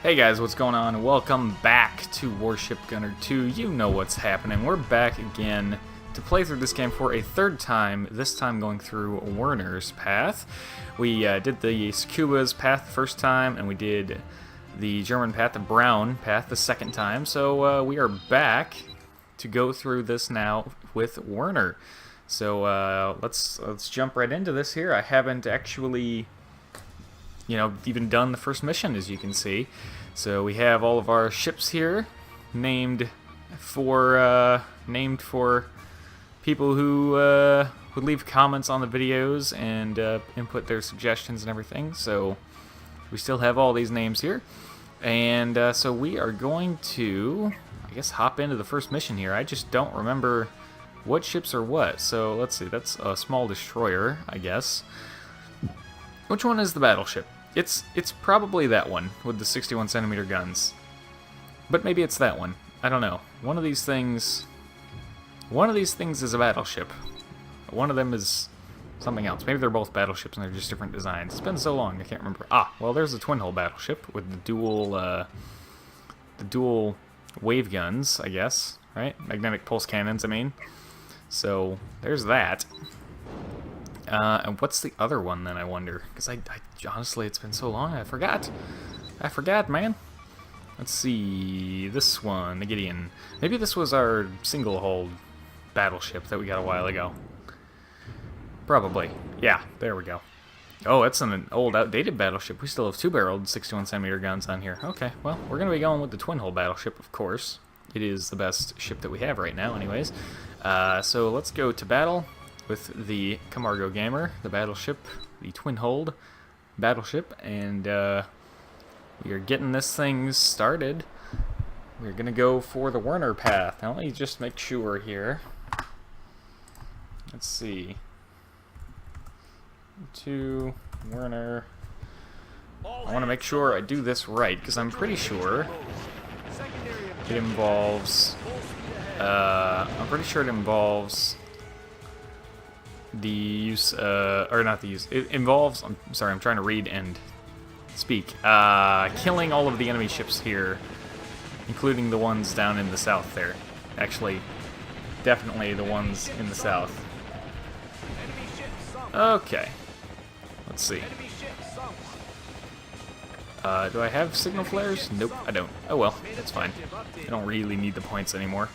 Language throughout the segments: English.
Hey guys, what's going on? Welcome back to Warship Gunner 2. You know what's happening. We're back again to play through this game for a third time, this time going through Werner's path. We did the Scuba's path the first time, and we did the German path, the Brown path, the second time. So we are back to go through this now with Werner. So let's jump right into this here. I haven't actually even done the first mission, as you can see. So we have all of our ships here, named for people who would leave comments on the videos and input their suggestions and everything. So we still have all these names here, and so we are going to, I guess, hop into the first mission here. I just don't remember what ships are what. So let's see. That's a small destroyer, I guess. Which one is the battleship? It's probably that one with the 61cm guns. But maybe it's that one. I don't know. One of these things is a battleship. One of them is something else. Maybe they're both battleships and they're just different designs. It's been so long, I can't remember. Ah, well, there's the twin-hull battleship with the dual wave guns, I guess, right? Magnetic pulse cannons, I mean. So there's that. And what's the other one then, I wonder? Because I honestly, it's been so long, I forgot. Man. Let's see, this one, the Gideon. Maybe this was our single-hull battleship that we got a while ago. Probably. Yeah, there we go. Oh, that's an old, outdated battleship. We still have two-barreled 61cm guns on here. Okay, well, we're going to be going with the twin-hull battleship, of course. It is the best ship that we have right now, anyways. So let's go to battle with the Camargo Gamer, the battleship, the twin-hulled battleship, and we are getting this thing started. We're gonna go for the Werner path. Now let me just make sure here. Let's see. To Werner. I want to make sure I do this right, because I'm pretty sure it involves. I'm pretty sure it involves the use, or not the use, it involves, I'm sorry, I'm trying to read and speak, killing all of the enemy ships here, including the ones down in the south there. Actually, definitely the ones in the south. Okay, let's see. Do I have signal flares? Nope, I don't. Oh well, that's fine. I don't really need the points anymore.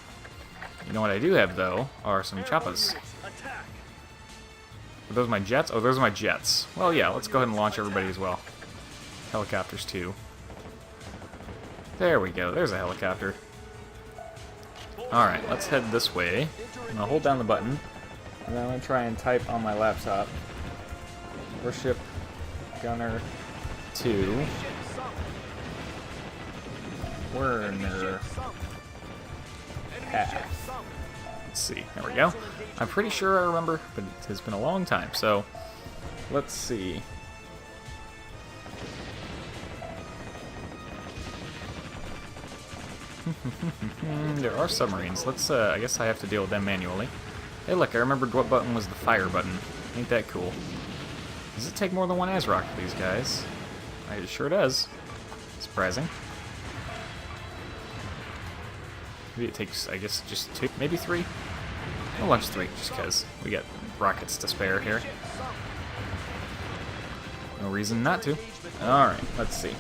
You know what I do have, though, are some choppas. Are those my jets? Oh, those are my jets. Well, yeah, let's go ahead and launch everybody as well. Helicopters, too. There we go. There's a helicopter. Alright, let's head this way. I'm going to hold down the button, and then I'm going to try and type on my laptop. Warship Gunner 2. Werner path. Let's see. There we go. I'm pretty sure I remember, but it has been a long time. So, let's see. There are submarines. Let's, I guess I have to deal with them manually. Hey, look, I remembered what button was the fire button. Ain't that cool? Does it take more than one ASRock for these guys? It sure does. Surprising. Maybe it takes, I guess, just two, maybe three? We'll launch three, just because we got rockets to spare here. No reason not to. Alright, let's see.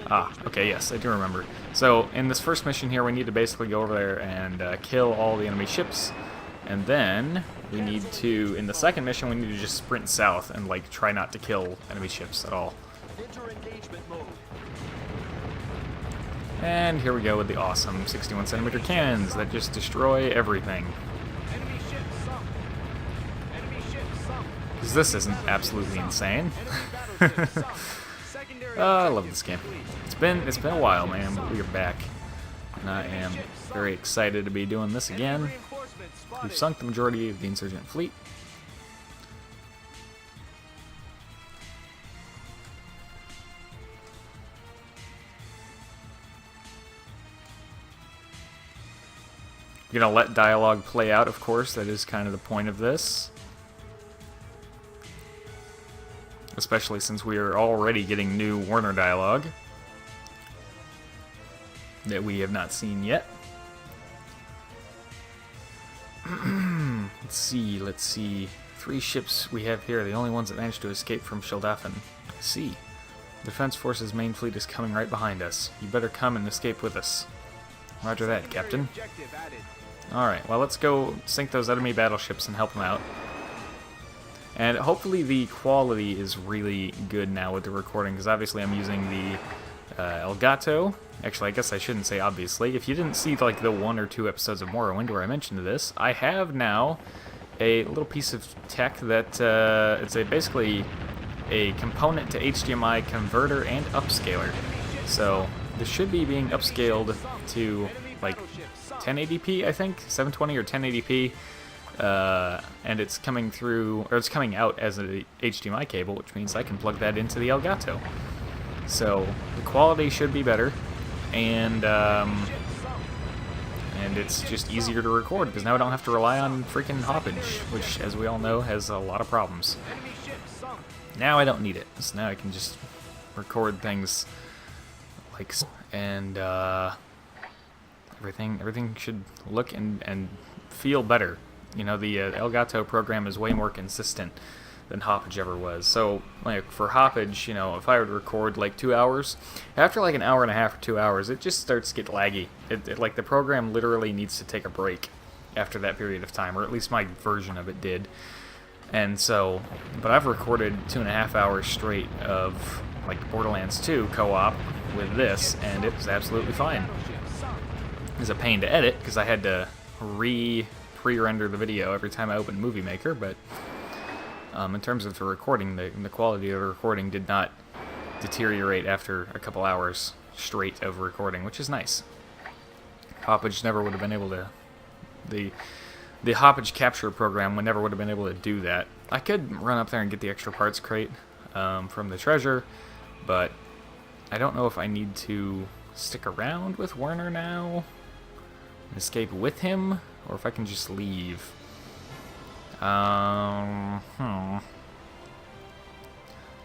Ah, okay, yes, I do remember. So, in this first mission here, we need to basically go over there and kill all the enemy ships. And then, we need to, in the second mission, we need to just sprint south and, like, try not to kill enemy ships at all. And here we go with the awesome 61cm cannons that just destroy everything. Because this isn't absolutely insane. I love this game. It's been a while, man, but we are back. And I am very excited to be doing this again. We've sunk the majority of the insurgent fleet. gonna let dialogue play out, of course. That is kind of the point of this. Especially since we are already getting new Werner dialogue that we have not seen yet. Let's see. 3 ships we have here are the only ones that managed to escape from Schildafen. See. The Defense Force's main fleet is coming right behind us. You better come and escape with us. Roger that, Captain. Alright, well, let's go sink those enemy battleships and help them out. And hopefully the quality is really good now with the recording, because obviously I'm using the ElGato. Actually, I guess I shouldn't say obviously. If you didn't see like the 1 or 2 episodes of Morrowind where I mentioned this, I have now a little piece of tech that it's basically a component to HDMI converter and upscaler. So this should be being upscaled to like 1080p, I think, 720 or 1080p. And it's coming through, or it's coming out as a HDMI cable, which means I can plug that into the ElGato. So the quality should be better, and it's just easier to record because now I don't have to rely on freaking hoppage, which, as we all know, has a lot of problems. Now I don't need it, so now I can just record things like so, and everything should look and feel better. You know, the ElGato program is way more consistent than hoppage ever was. So, like, for hoppage, you know, if I were to record, like, 2 hours, after, like, an hour and a half or 2 hours, it just starts to get laggy. Like, the program literally needs to take a break after that period of time, or at least my version of it did. And so, but I've recorded 2.5 hours straight of, like, Borderlands 2 co-op with this, and it was absolutely fine. It was a pain to edit, because I had to pre-render the video every time I opened Movie Maker, but in terms of the recording, the quality of the recording did not deteriorate after a couple hours straight of recording, which is nice. Hoppage never would have been able to... The hoppage capture program never would have been able to do that. I could run up there and get the extra parts crate from the treasure, but I don't know if I need to stick around with Werner now and escape with him, or if I can just leave. I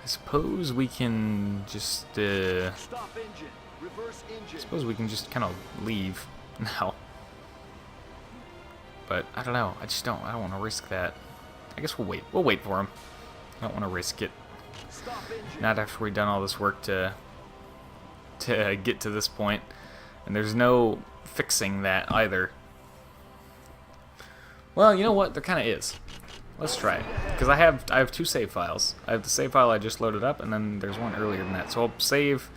suppose we can just kind of leave now. But I don't know. I don't want to risk that. I guess we'll wait. We'll wait for him. I don't want to risk it. Not after we've done all this work to get to this point. And there's no fixing that either. Well, you know what? There kind of is. Let's try it. Because I have 2 save files. I have the save file I just loaded up, and then there's one earlier than that. So I'll save...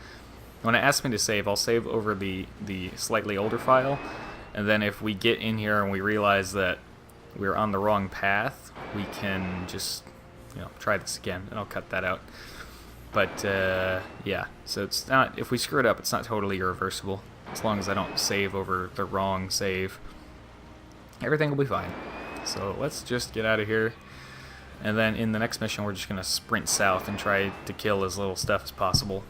When it asks me to save, I'll save over the slightly older file. And then if we get in here and we realize that we're on the wrong path, we can just, you know, try this again, and I'll cut that out. But, yeah. So it's not... If we screw it up, it's not totally irreversible. As long as I don't save over the wrong save. Everything will be fine. So let's just get out of here. And then in the next mission, we're just going to sprint south and try to kill as little stuff as possible.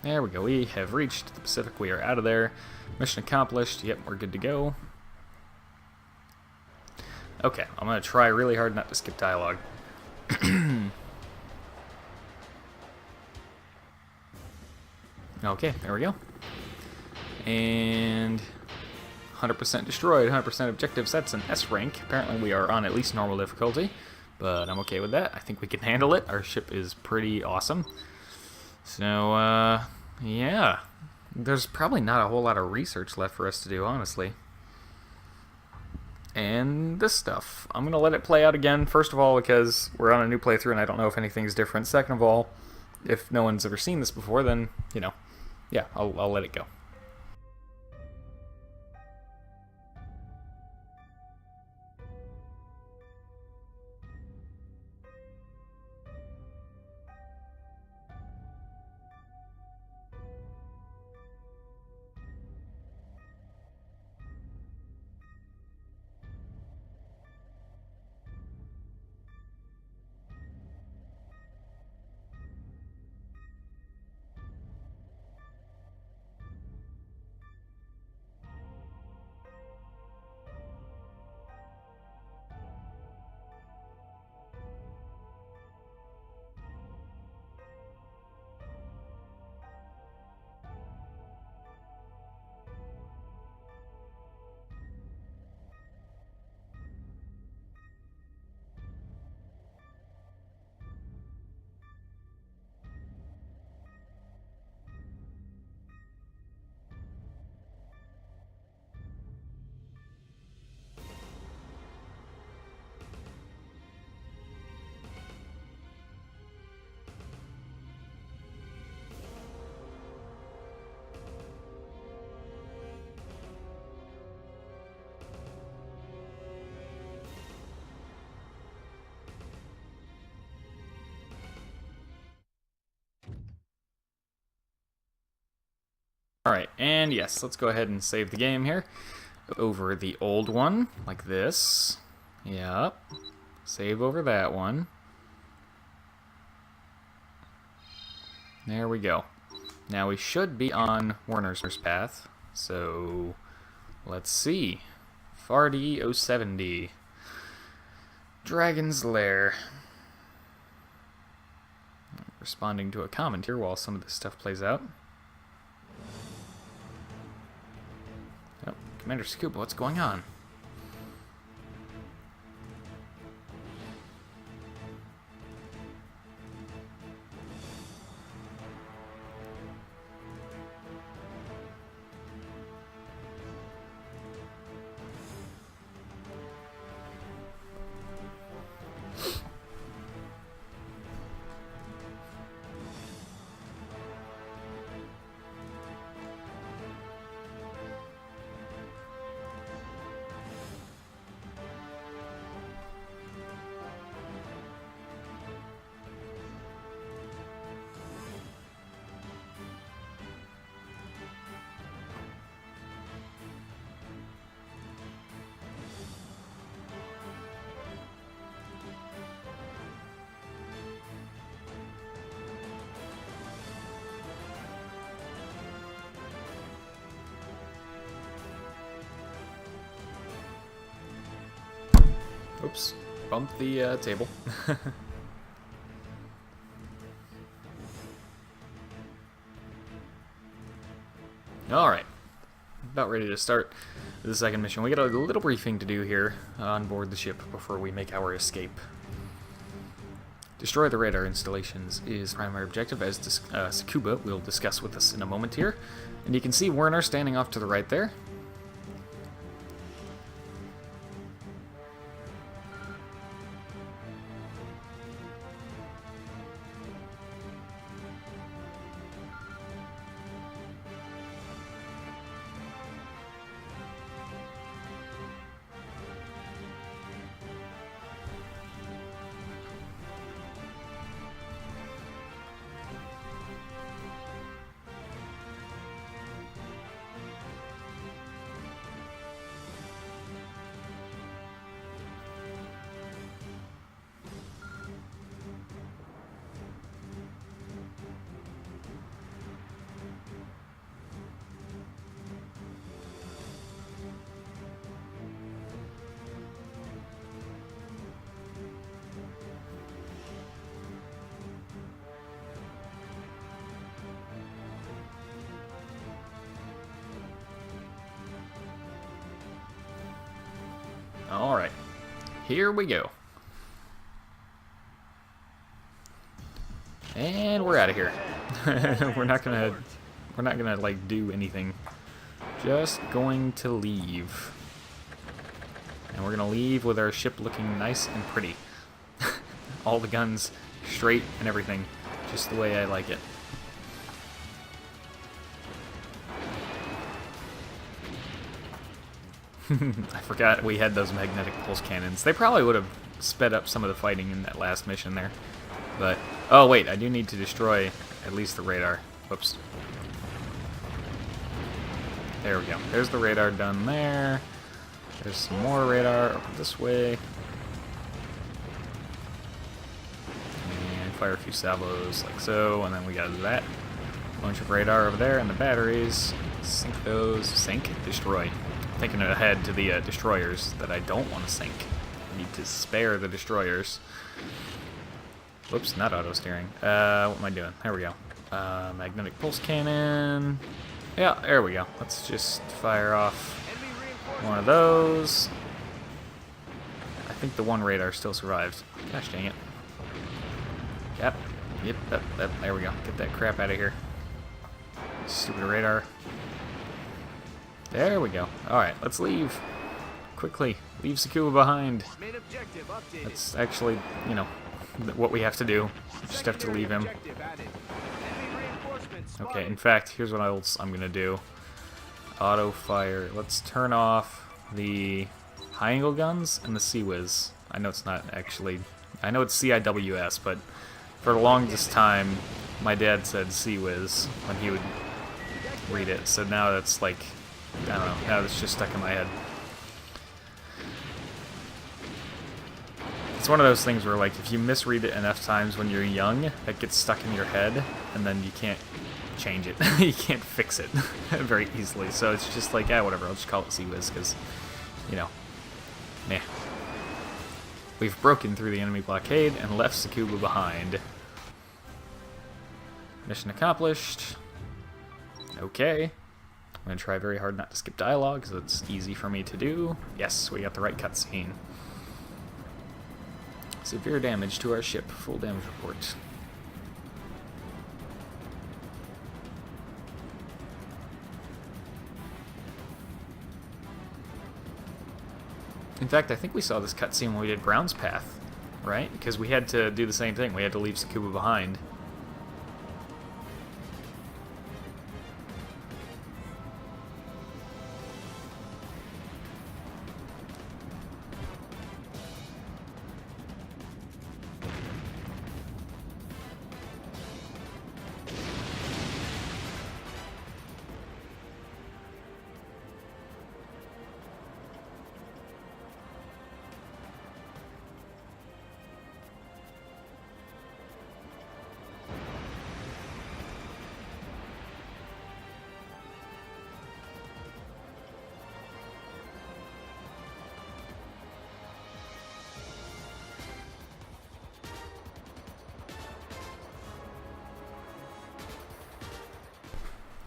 There we go. We have reached the Pacific. We are out of there. Mission accomplished. Yep, we're good to go. Okay, I'm going to try really hard not to skip dialogue. Okay, there we go. And 100% destroyed, 100% objectives. That's an S rank. Apparently we are on at least normal difficulty, but I'm okay with that. I think we can handle it. Our ship is pretty awesome. So, yeah. There's probably not a whole lot of research left for us to do, honestly. And this stuff. I'm going to let it play out again, first of all, because we're on a new playthrough and I don't know if anything's different. Second of all, if no one's ever seen this before, then, you know, yeah, I'll let it go. Alright, and yes, let's go ahead and save the game here. Over the old one, like this. Yep. Save over that one. There we go. Now we should be on Werner's path. So, let's see. Fardy 070. Dragon's Lair. Responding to a comment here while some of this stuff plays out. Oh, Commander Scuba, what's going on? Oops, bumped the table. Alright, about ready to start the second mission. We got a little briefing to do here on board the ship before we make our escape. Destroy the radar installations is primary objective, as Sakuba will discuss with us in a moment here. And you can see Werner standing off to the right there. Alright, here we go. And we're out of here. we're not gonna like do anything. Just going to leave. And we're gonna leave with our ship looking nice and pretty. All the guns straight and everything, just the way I like it. I forgot we had those magnetic pulse cannons. They probably would have sped up some of the fighting in that last mission there. But, oh wait, I do need to destroy at least the radar. Whoops. There we go. There's the radar done there. There's some more radar over this way. And fire a few salvos like so, and then we got that. Bunch of radar over there and the batteries. Sink those. Sink? Destroy. Thinking ahead to the destroyers that I don't want to sink. I need to spare the destroyers. Whoops, not auto steering. What am I doing? There we go. Magnetic pulse cannon. Yeah, there we go. Let's just fire off one of those. I think the one radar still survived. Gosh dang it. Yep. There we go. Get that crap out of here. Stupid radar. There we go. Alright, let's leave. Quickly. Leave Sakuba behind. That's actually, you know, what we have to do. We just have to leave him. Okay, in fact, here's what I'm going to do. Auto fire. Let's turn off the high angle guns and the Sea-Wiz. I know it's not actually... I know it's CIWS, but for the longest time, my dad said Sea-Wiz when he would read it, so now that's like, I don't know, now it's just stuck in my head. It's one of those things where, like, if you misread it enough times when you're young, it gets stuck in your head, and then you can't change it. You can't fix it very easily, so it's just like, whatever, I'll just call it CWIZ, because, you know, meh. We've broken through the enemy blockade and left Tsukuba behind. Mission accomplished. Okay. I'm going to try very hard not to skip dialogue, because it's easy for me to do. Yes, we got the right cutscene. Severe damage to our ship. Full damage report. In fact, I think we saw this cutscene when we did Brown's Path, right? Because we had to do the same thing. We had to leave Tsukuba behind.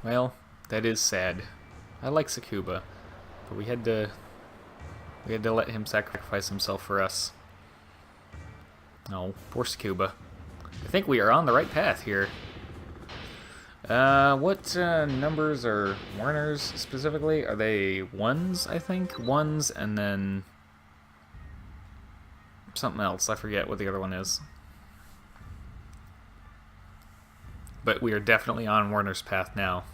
Well, that is sad. I like Tsukuba, but we had to let him sacrifice himself for us. Oh, poor Tsukuba. I think we are on the right path here. What numbers are Werner's specifically? Are they 1s, I think? 1s and then something else. I forget what the other one is. But we are definitely on Werner's path now.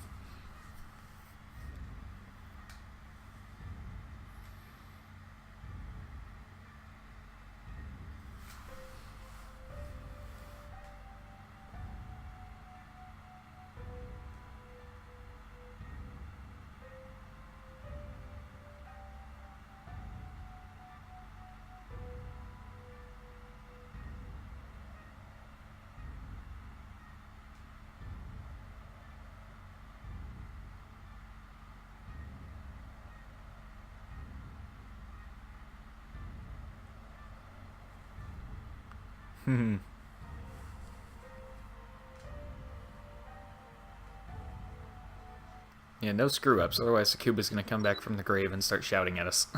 Yeah, no screw-ups, otherwise Tsukuba's going to come back from the grave and start shouting at us.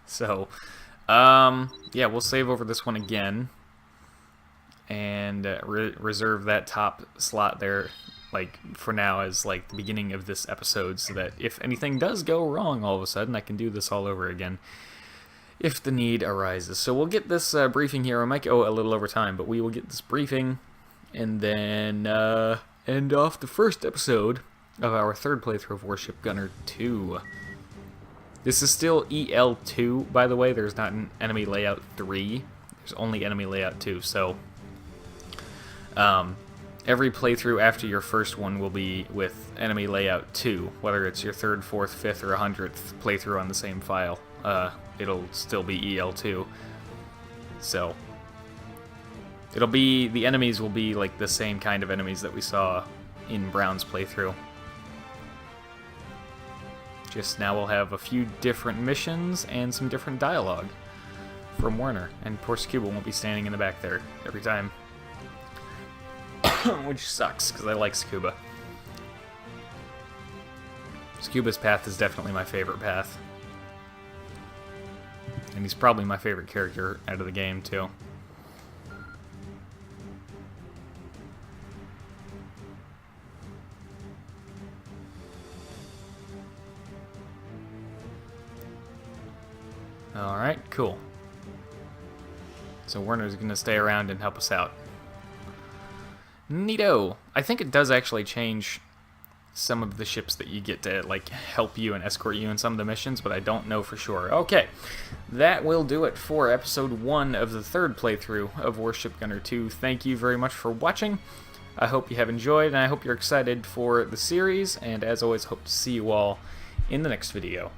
So, yeah, we'll save over this one again, and reserve that top slot there, like, for now as, like, the beginning of this episode, so that if anything does go wrong all of a sudden, I can do this all over again, if the need arises. So we'll get this briefing here. I might go a little over time, but we will get this briefing, and then end off the first episode of our third playthrough of Warship Gunner 2. This is still EL2, by the way. There's not an enemy layout 3. There's only enemy layout 2, so every playthrough after your first one will be with enemy layout 2, whether it's your 3rd, 4th, 5th, or 100th playthrough on the same file. It'll still be EL2. So it'll be, the enemies will be like the same kind of enemies that we saw in Brown's playthrough. Just now we'll have a few different missions and some different dialogue from Werner. And poor Tsukuba won't be standing in the back there every time. Which sucks, because I like Tsukuba. Tsukuba's path is definitely my favorite path. And he's probably my favorite character out of the game, too. Alright, cool. So Werner's going to stay around and help us out. Neato! I think it does actually change some of the ships that you get to, like, help you and escort you in some of the missions, but I don't know for sure. Okay, that will do it for episode 1 of the third playthrough of Warship Gunner 2. Thank you very much for watching. I hope you have enjoyed, and I hope you're excited for the series, and as always, hope to see you all in the next video.